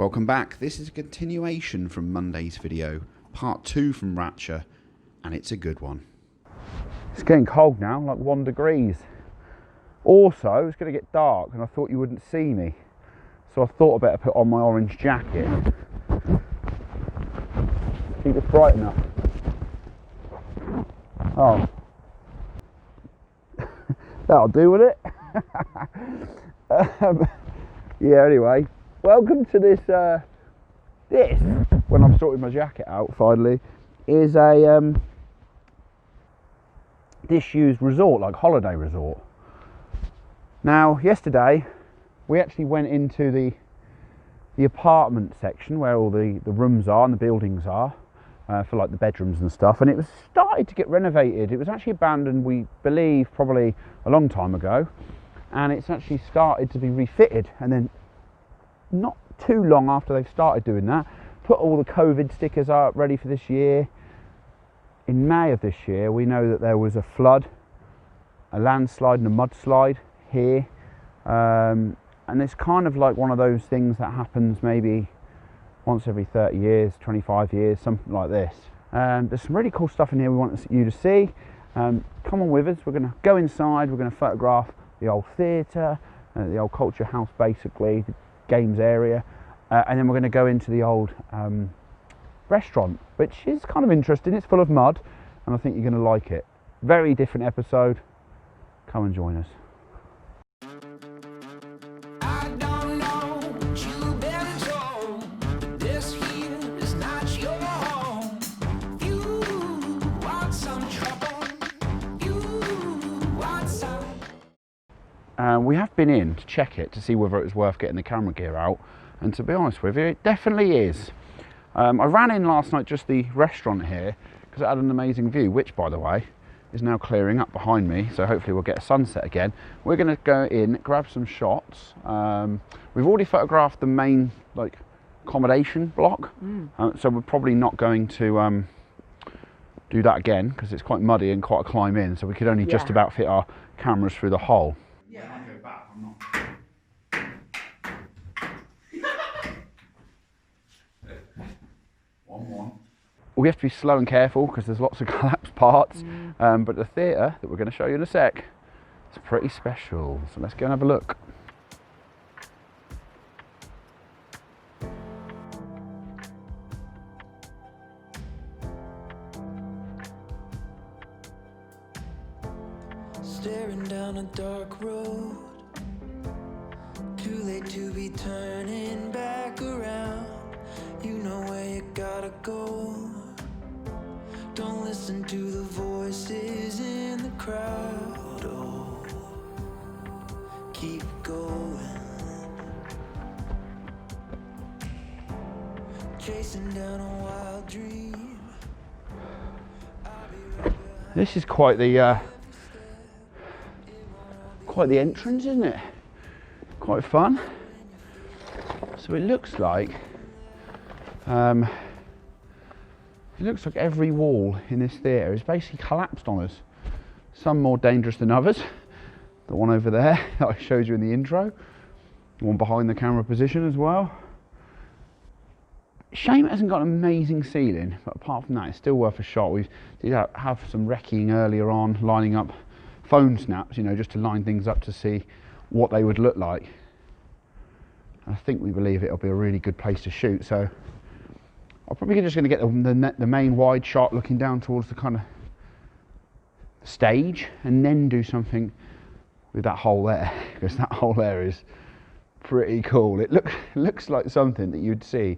Welcome back. This is a continuation from Monday's video, part 2 from Racha, and it's a good one. It's getting cold now, like 1 degree. Also, it's going to get dark and I thought you wouldn't see me, so I thought I'd better put on my orange jacket. Keep it bright enough. Oh. That'll do with it. Yeah, anyway. Welcome to this, when I'm sorting my jacket out finally, is a disused resort, like holiday resort. Now, yesterday, we actually went into the apartment section where all the rooms are and the buildings are, for like the bedrooms and stuff, and it was started to get renovated. It was actually abandoned, we believe, probably a long time ago, and it's actually started to be refitted, and then not too long after they've started doing that, put all the COVID stickers up ready for this year. In May of this year, we know that there was a flood, a landslide and a mudslide here, and it's kind of like one of those things that happens maybe once every 30 years, 25 years, something like this. There's some really cool stuff in here we want you to see. Come on with us, we're going to go inside, we're going to photograph the old theatre, the old culture house basically, games area, and then we're going to go into the old restaurant, which is kind of interesting. It's full of mud and I think you're going to like it. Very different episode. Come and join us. We have been in to check it to see whether it was worth getting the camera gear out, and to be honest with you, it definitely is. I ran in last night, just the restaurant here, because it had an amazing view, which by the way is now clearing up behind me, so hopefully we'll get a sunset again. We're going to go in, grab some shots. We've already photographed the main like accommodation block, so we're probably not going to do that again because it's quite muddy and quite a climb in, so we could only just about fit our cameras through the hole. Yeah, I might go back, I'm not. One. We have to be slow and careful because there's lots of collapsed parts, but the theatre that we're going to show you in a sec is pretty special, so let's go and have a look. Staring down a dark road, too late to be turning back around. You know where you gotta go. Don't listen to the voices in the crowd. Oh, keep going. Chasing down a wild dream. This is quite the entrance, isn't it? Quite fun. So it looks like every wall in this theatre is basically collapsed on us. Some more dangerous than others. The one over there that I showed you in the intro. The one behind the camera position as well. Shame it hasn't got an amazing ceiling, but apart from that, it's still worth a shot. We did have some wrecking earlier on, lining up phone snaps, you know, just to line things up to see what they would look like. I think we believe it'll be a really good place to shoot, so I'm probably just going to get the main wide shot looking down towards the kind of stage, and then do something with that hole there, because that hole there is pretty cool. It looks like something that you'd see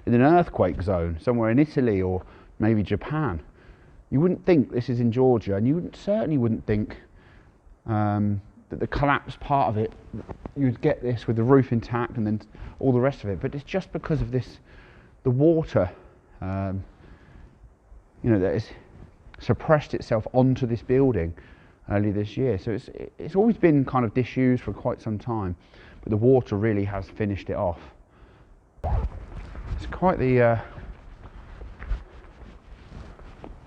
in an earthquake zone somewhere in Italy or maybe Japan. You wouldn't think this is in Georgia, and you certainly wouldn't think that the collapsed part of it, you'd get this with the roof intact and then all the rest of it, but it's just because of this, the water, you know, that has suppressed itself onto this building early this year. So it's always been kind of disused for quite some time, but the water really has finished it off. It's quite the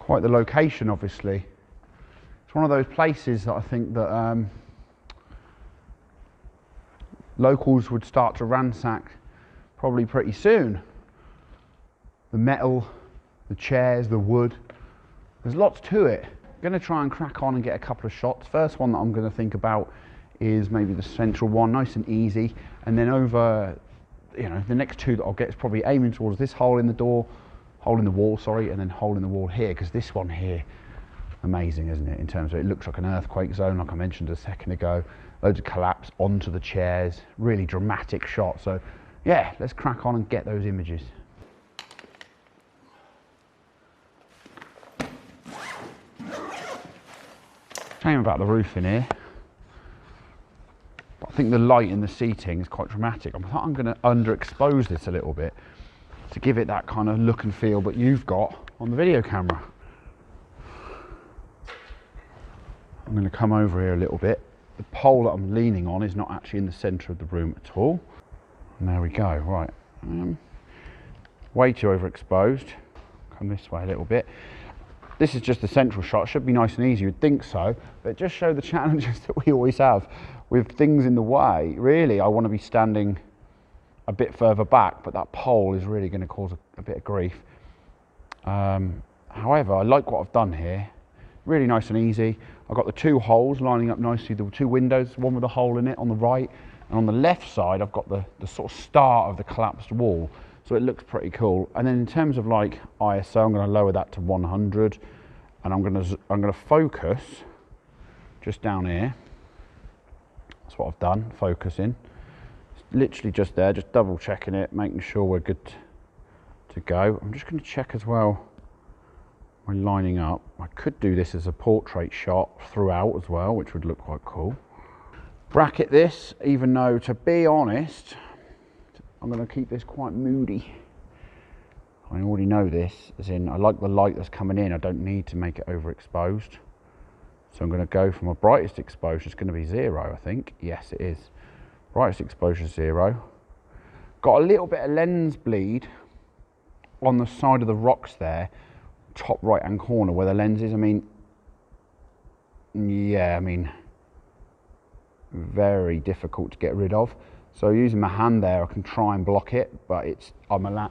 location, obviously. It's one of those places that I think that locals would start to ransack probably pretty soon. The metal, the chairs, the wood, there's lots to it. I'm going to try and crack on and get a couple of shots. First one that I'm going to think about is maybe the central one, nice and easy, and then over, you know, the next two that I'll get is probably aiming towards this hole in the wall, sorry, and then hole in the wall here, because this one here, amazing, isn't it, in terms of it looks like an earthquake zone, like I mentioned a second ago. Loads of collapse onto the chairs, really dramatic shot. So yeah, let's crack on and get those images. Shame about the roof in here, but I think the light in the seating is quite dramatic. I thought I'm going to underexpose this a little bit to give it that kind of look and feel that you've got on the video camera. I'm going to come over here a little bit. The pole that I'm leaning on is not actually in the centre of the room at all. And there we go, right. Way too overexposed. Come this way a little bit. This is just the central shot. Should be nice and easy, you'd think so, but it just show the challenges that we always have with things in the way. Really, I want to be standing a bit further back, but that pole is really going to cause a bit of grief. However, I like what I've done here. Really nice and easy. I've got the two holes lining up nicely, the two windows, one with a hole in it on the right, and on the left side I've got the sort of start of the collapsed wall, so it looks pretty cool. And then in terms of like ISO, I'm going to lower that to 100, and I'm going to focus just down here. That's what I've done, focusing. It's literally just there, just double checking it, making sure we're good to go. I'm just going to check as well. We're lining up. I could do this as a portrait shot throughout as well, which would look quite cool. Bracket this, even though, to be honest, I'm going to keep this quite moody. I already know this, as in I like the light that's coming in. I don't need to make it overexposed. So I'm going to go for my brightest exposure. It's going to be 0, I think. Yes, it is. Brightest exposure 0. Got a little bit of lens bleed on the side of the rocks there. Top right hand corner where the lens is. I mean, yeah, I mean, very difficult to get rid of. So using my hand there, I can try and block it, but I've got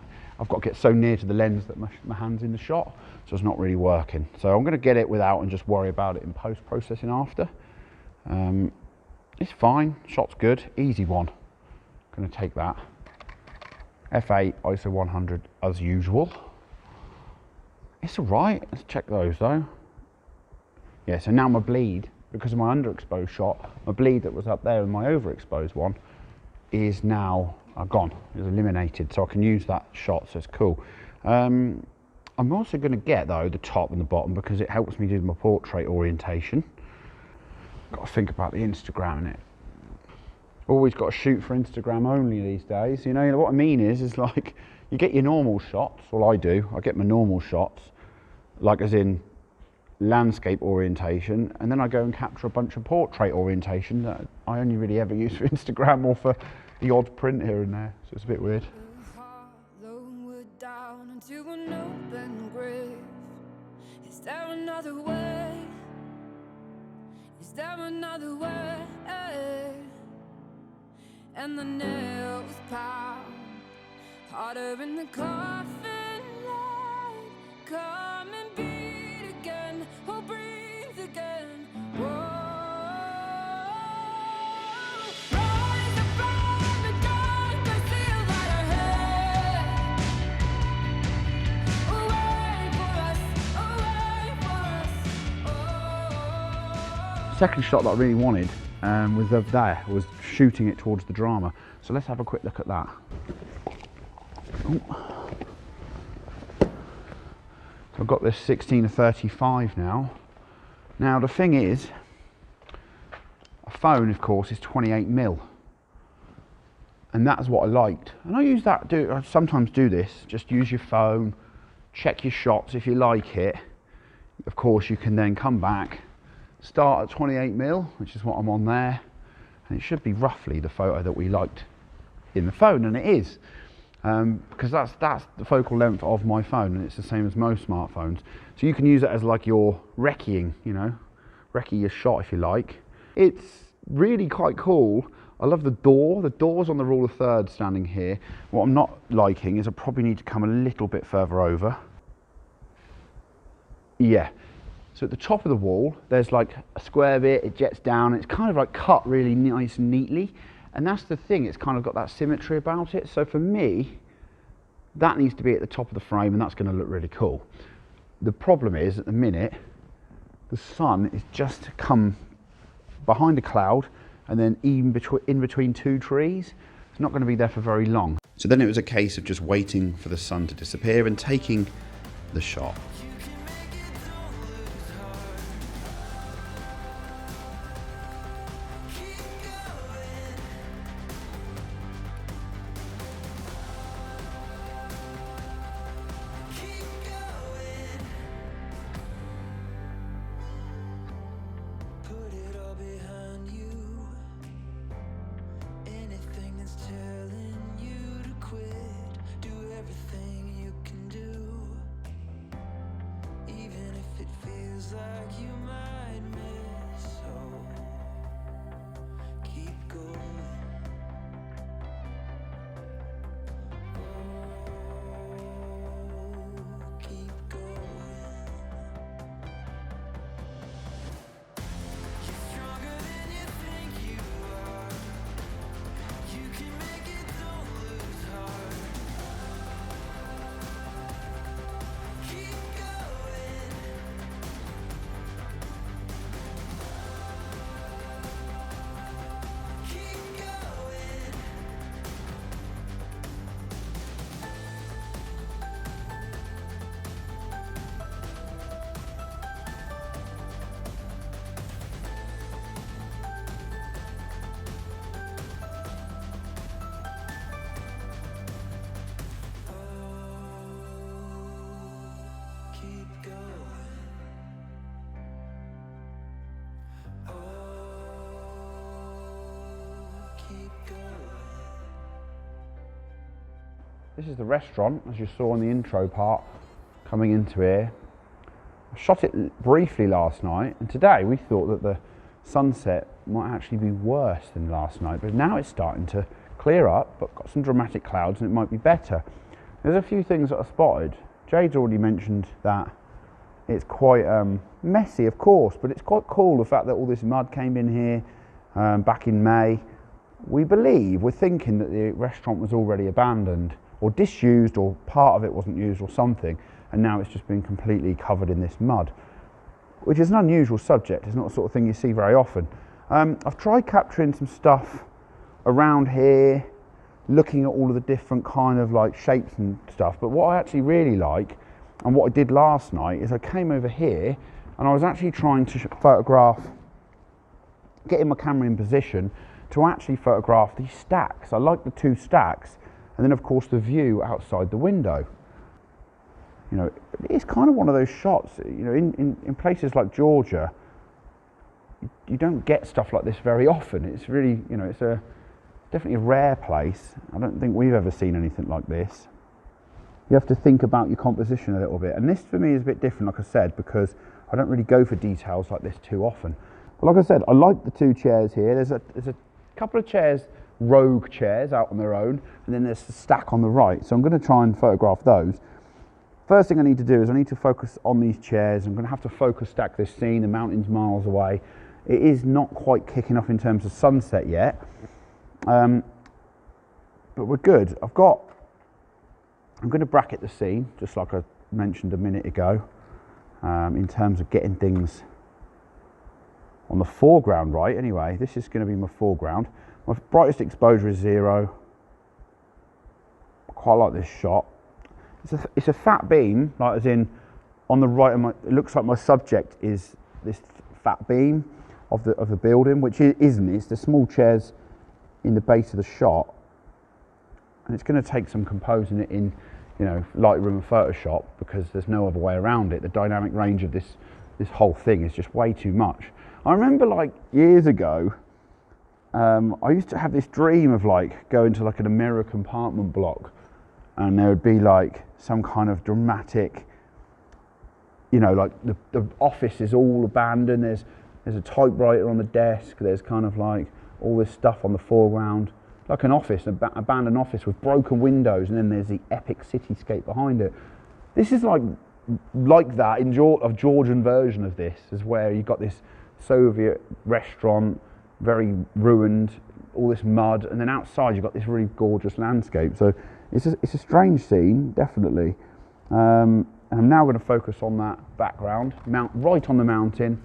to get so near to the lens that my hand's in the shot, so it's not really working. So I'm going to get it without and just worry about it in post-processing after. It's fine, shot's good, easy one. Going to take that. F8, ISO 100 as usual. It's all right, let's check those though. Yeah, so now my bleed, because of my underexposed shot, my bleed that was up there in my overexposed one is now gone, is eliminated, so I can use that shot, so it's cool. I'm also going to get though the top and the bottom because it helps me do my portrait orientation. Got to think about the Instagram in it. Always got to shoot for Instagram only these days. You know what I mean is like you get your normal shots. Well, I do. I get my normal shots, like as in landscape orientation, and then I go and capture a bunch of portrait orientation that I only really ever use for Instagram or for the odd print here and there. So it's a bit weird. Down into an open grave. Is there another way? Is there another way? And the nails pound harder in the coffin line. Come and beat again, oh breathe again. Whoa. Rise above the dark, I feel that ahead. Away for us, away for us. Oh. Second shot that I really wanted was of there, was shooting it towards the drama. So let's have a quick look at that. Ooh. So I've got this 16-35 now. Now the thing is, a phone of course is 28mm, and that's what I liked. And I use that. I sometimes do this. Just use your phone, check your shots if you like it. Of course, you can then come back, start at 28mm, which is what I'm on there, and it should be roughly the photo that we liked in the phone, and it is. Because that's the focal length of my phone, and it's the same as most smartphones. So you can use it as like your recceing, you know, recce your shot if you like. It's really quite cool. I love the door. The door's on the rule of thirds standing here. What I'm not liking is I probably need to come a little bit further over. Yeah. So at the top of the wall, there's like a square bit, it jets down, it's kind of like cut really nice and neatly. And that's the thing, it's kind of got that symmetry about it. So for me, that needs to be at the top of the frame and that's going to look really cool. The problem is, at the minute, the sun is just come behind a cloud and then in between two trees. It's not going to be there for very long. So then it was a case of just waiting for the sun to disappear and taking the shot. This is the restaurant, as you saw in the intro part, coming into here. I shot it briefly last night, and today we thought that the sunset might actually be worse than last night, but now it's starting to clear up, but got some dramatic clouds and it might be better. There's a few things that I spotted. Jade's already mentioned that it's quite messy, of course, but it's quite cool the fact that all this mud came in here back in May. We're thinking that the restaurant was already abandoned or disused, or part of it wasn't used or something, and now it's just been completely covered in this mud, which is an unusual subject. It's not the sort of thing you see very often. I've tried capturing some stuff around here, looking at all of the different kind of like shapes and stuff, but what I actually really like, and what I did last night, is I came over here and I was actually trying to photograph, getting my camera in position to actually photograph these stacks. I like the two stacks, and then of course the view outside the window. You know, it's kind of one of those shots, you know, in places like Georgia, you don't get stuff like this very often. It's really, you know, it's definitely a rare place. I don't think we've ever seen anything like this. You have to think about your composition a little bit, and this for me is a bit different, like I said, because I don't really go for details like this too often. But like I said, I like the two chairs here. There's a couple of chairs, rogue chairs out on their own, and then there's a stack on the right, so I'm going to try and photograph those. First thing I need to do is I need to focus on these chairs. I'm going to have to focus stack this scene. The mountain's miles away. It is not quite kicking off in terms of sunset yet, but we're good. I'm going to bracket the scene, just like I mentioned a minute ago, in terms of getting things on the foreground right. Anyway, this is going to be my foreground. My brightest exposure is 0. I quite like this shot. It's a fat beam, like as in on the right of my, it looks like my subject is this fat beam of the building, which it isn't. It's the small chairs in the base of the shot, and it's going to take some composing it in, you know, Lightroom and Photoshop, because there's no other way around it. The dynamic range of this whole thing is just way too much. I remember like years ago, I used to have this dream of like going to like an American apartment block, and there would be like some kind of dramatic, you know, like the office is all abandoned, there's a typewriter on the desk, there's kind of like all this stuff on the foreground, like an office, an abandoned office with broken windows, and then there's the epic cityscape behind it. This is like that in a Georgian version of this, is where you've got this Soviet restaurant, very ruined, all this mud, and then outside you've got this really gorgeous landscape. So it's a strange scene, definitely. And I'm now going to focus on that background, right on the mountain.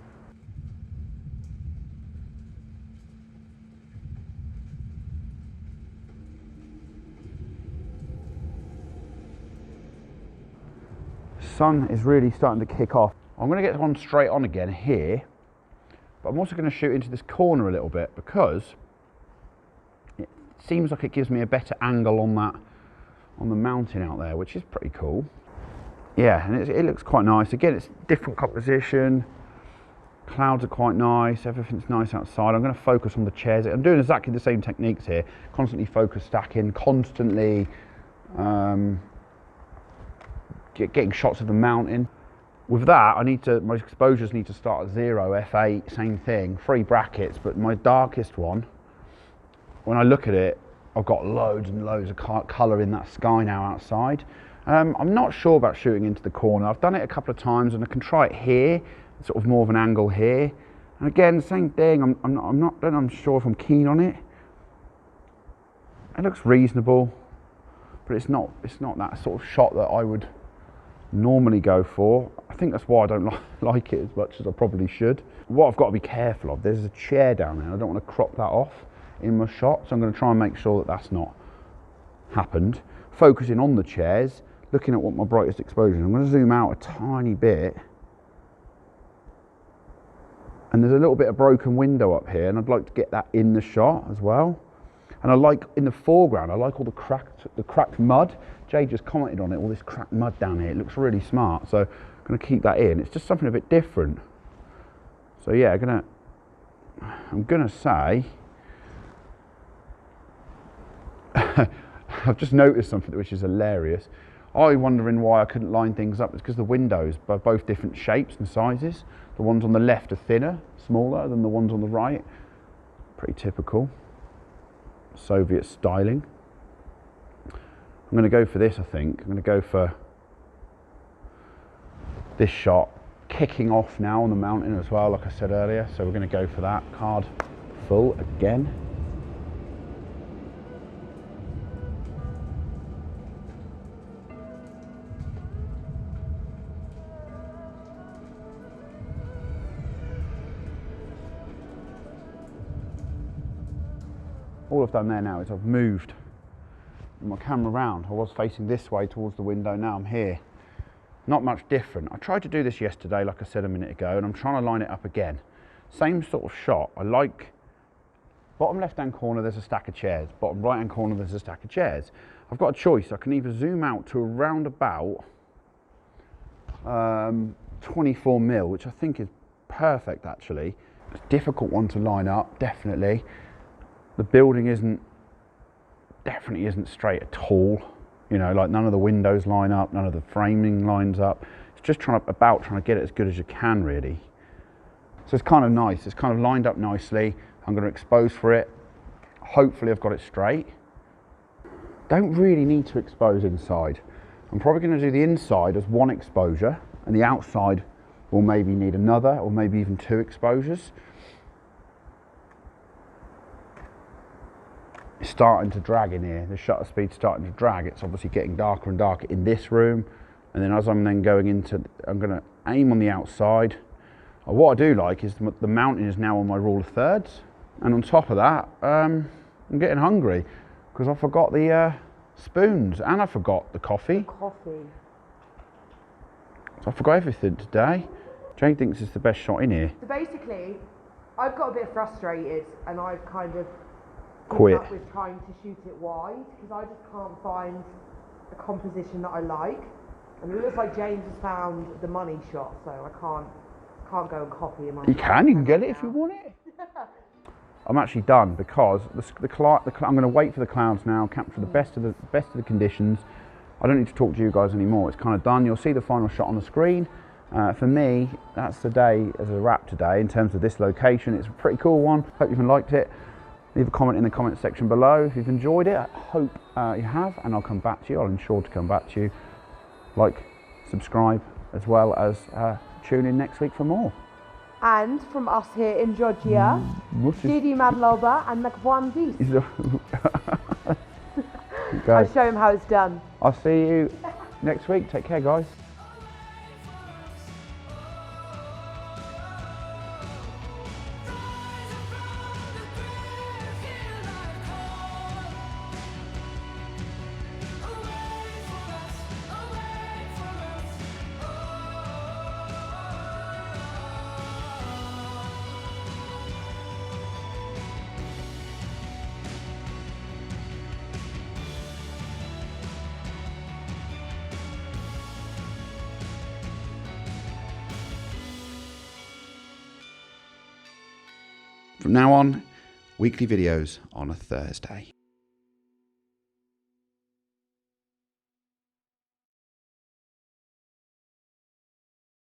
Sun is really starting to kick off. I'm going to get one straight on again here, but I'm also going to shoot into this corner a little bit because it seems like it gives me a better angle on the mountain out there, which is pretty cool. Yeah, and it looks quite nice. Again, it's different composition. Clouds are quite nice. Everything's nice outside. I'm going to focus on the chairs. I'm doing exactly the same techniques here. Constantly focus stacking, constantly getting shots of the mountain. With that, my exposures need to start at 0, f8, same thing, 3 brackets, but my darkest one, when I look at it, I've got loads and loads of colour in that sky now outside. I'm not sure about shooting into the corner. I've done it a couple of times and I can try it here, sort of more of an angle here. And again, same thing, I'm sure if I'm keen on it. It looks reasonable, but it's not that sort of shot that I would normally go for. I think that's why I don't like it as much as I probably should. What I've got to be careful of, there's a chair down there. I don't want to crop that off in my shot, so I'm going to try and make sure that that's not happened. Focusing on the chairs, looking at what my brightest exposure is. I'm going to zoom out a tiny bit, and there's a little bit of broken window up here, and I'd like to get that in the shot as well. And I like, in the foreground, I like all the cracked mud. Jay just commented on it, all this cracked mud down here. It looks really smart, so I'm going to keep that in. It's just something a bit different. So yeah, I'm going to say, I've just noticed something which is hilarious. I'm wondering why I couldn't line things up. It's because the windows are both different shapes and sizes. The ones on the left are thinner, smaller than the ones on the right. Pretty typical Soviet styling. I'm going to go for this, I think. I'm going to go for this shot, kicking off now on the mountain as well, like I said earlier. So we're going to go for that. Card full again. All I've done there now is I've moved my camera around. I was facing this way towards the window, now I'm here. Not much different. I tried to do this yesterday, like I said a minute ago, and I'm trying to line it up again. Same sort of shot. I like bottom left hand corner there's a stack of chairs, bottom right hand corner there's a stack of chairs. I've got a choice. I can either zoom out to around about 24mm, which I think is perfect actually. It's a difficult one to line up, definitely. The building definitely isn't straight at all. You know, like none of the windows line up, none of the framing lines up. It's just trying to get it as good as you can, really. So it's kind of nice. It's kind of lined up nicely. I'm going to expose for it. Hopefully I've got it straight. Don't really need to expose inside. I'm probably going to do the inside as one exposure, and the outside will maybe need another, or maybe even 2 exposures. It's starting to drag in here. The shutter speed's starting to drag. It's obviously getting darker and darker in this room. And then as I'm then going into, I'm going to aim on the outside. What I do like is the mountain is now on my rule of thirds. And on top of that, I'm getting hungry because I forgot the spoons and I forgot the coffee. So I forgot everything today. Jane thinks it's the best shot in here. So basically, I've got a bit frustrated and I've kind of quit up with trying to shoot it wide because I just can't find a composition that I like, and it looks like James has found the money shot, so I can't go and copy him. You can get it if you want it. I'm actually done because I'm going to wait for the clouds now, capture the best of the conditions. I don't need to talk to you guys anymore. It's kind of done. You'll see the final shot on the screen. For me, that's the day as a wrap today in terms of this location. It's a pretty cool one. Hope you've liked it. Leave a comment in the comment section below if you've enjoyed it. I hope you have, and I'll come back to you. I'll ensure to come back to you. Like, subscribe, as well as tune in next week for more. And from us here in Georgia, Didi Madloba and Nakwanzis. I'll show him how it's done. I'll see you next week. Take care, guys. From now on, weekly videos on a Thursday.